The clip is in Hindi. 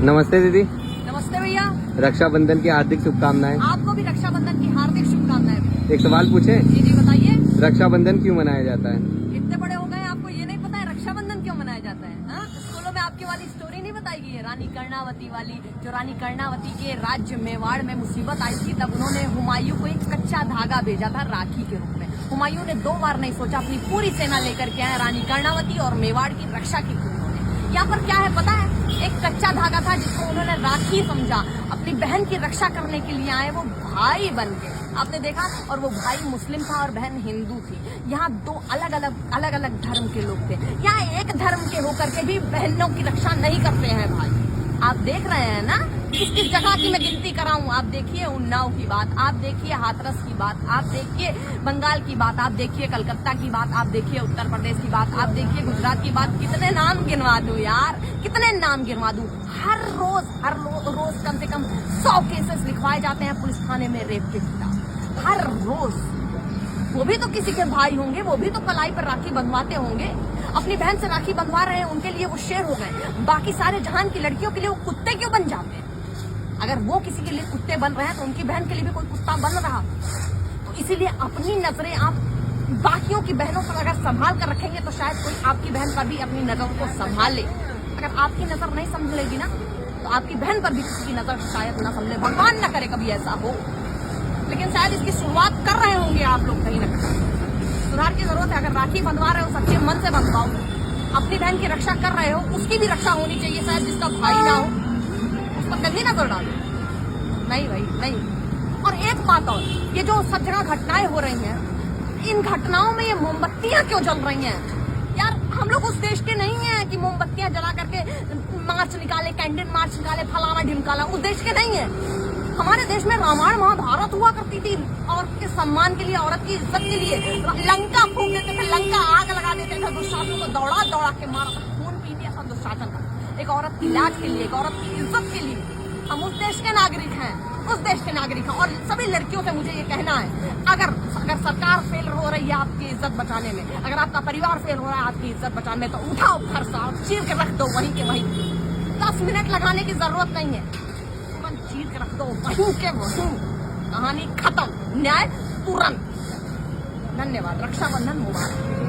नमस्ते दीदी। नमस्ते भैया। रक्षाबंधन की हार्दिक शुभकामनाएं। आपको भी रक्षाबंधन की हार्दिक शुभकामनाएं। एक सवाल पूछे? जी जी बताइए। रक्षाबंधन क्यों मनाया जाता है? इतने बड़े हो गए आपको ये नहीं पता है रक्षाबंधन क्यों मनाया जाता है? हाँ? स्कूलों में आपकी वाली स्टोरी नहीं बताई गई है रानी कर्णावती वाली, जो रानी कर्णावती के राज्य मेवाड़ में मुसीबत आई थी, तब उन्होंने हुमायूं को एक कच्चा धागा भेजा था राखी के रूप में। हुमायूं ने 2 बार नहीं सोचा, अपनी पूरी सेना लेकर के आए रानी कर्णावती और मेवाड़ की रक्षा की। यहाँ पर क्या है पता है? एक कच्चा धागा था जिसको उन्होंने राखी समझा, अपनी बहन की रक्षा करने के लिए आए, वो भाई बन के। आपने देखा, और वो भाई मुस्लिम था और बहन हिंदू थी। यहाँ 2 अलग अलग धर्म के लोग थे। यहाँ एक धर्म के होकर के भी बहनों की रक्षा नहीं करते हैं भाई। आप देख रहे हैं ना किस किस जगह की मैं गिनती कराऊं? आप देखिए उन्नाव की बात, आप देखिए हाथरस की बात, आप देखिए बंगाल की बात, आप देखिए कलकत्ता की बात, आप देखिए उत्तर प्रदेश की बात, आप देखिए गुजरात की बात। कितने नाम गिनवा दूं यार, कितने नाम गिनवा दूं? हर रोज कम से कम 100 केसेस लिखवाए जाते हैं पुलिस थाने में रेप के खिलाफ, हर रोज। वो भी तो किसी के भाई होंगे, वो भी तो कलाई पर राखी बंधवाते होंगे। अपनी बहन से राखी बंधवा रहे हैं, उनके लिए वो शेर हो गए। बाकी सारे जहान की लड़कियों के लिए वो कुत्ते क्यों बन जाते हैं? अगर वो किसी के लिए कुत्ते बन रहे हैं तो उनकी बहन के लिए भी कोई कुत्ता बन रहा। तो इसीलिए अपनी नजरें आप बाकियों की बहनों पर अगर संभाल कर रखेंगे तो शायद कोई आपकी बहन पर भी अपनी नजरों को संभाले। अगर आपकी नजर नहीं संभलेगी ना तो आपकी बहन पर भी किसी की नजर शायद ना संभले। भगवान न करे कभी ऐसा हो, लेकिन शायद इसकी शुरुआत कर रहे होंगे आप लोग कहीं ना कहीं। सुधार की जरूरत है। अगर राखी बंधवा रहे हो सच्चे मन से बंधवाओ। अपनी बहन की रक्षा कर रहे हो, उसकी भी रक्षा होनी चाहिए। शायद जिसका भाई ना हो उस पर गंदी नजर डालो। नहीं भाई नहीं। और एक बात और, ये जो सब जगह घटनाएं हो रही हैं, इन घटनाओं में ये मोमबत्तियां क्यों जल रही हैं? यार हम लोग उस देश के नहीं है कि मोमबत्तियां जला करके मार्च निकाले, कैंडल मार्च निकाले, फलाना ढिमकाला। उस देश के नहीं है। हमारे देश में रामायण महाभारत हुआ करती थी, औरत के सम्मान के लिए, औरत की इज्जत के लिए। लंका फूक देते थे, लंका आग लगा देते थे, दुशासन को दौड़ा दौड़ा के मारा था, खून पी लिया था दुशासन का, एक औरत की लाज के लिए, एक औरत की इज्जत के लिए। हम उस देश के नागरिक हैं, उस देश के नागरिक हैं। और सभी लड़कियों से मुझे ये कहना है, अगर सरकार फेल हो रही है आपकी इज्जत बचाने में, अगर आपका परिवार फेल हो रहा है आपकी इज्जत बचाने में, तो उठाओ फरसा, चीर के रख दो वहीं के वहीं। 10 मिनट लगाने की जरूरत नहीं है, चीर के रख दो वहीं के वहीं। कहानी खत्म, न्याय तुरंत। धन्यवाद। रक्षाबंधन मुबारक।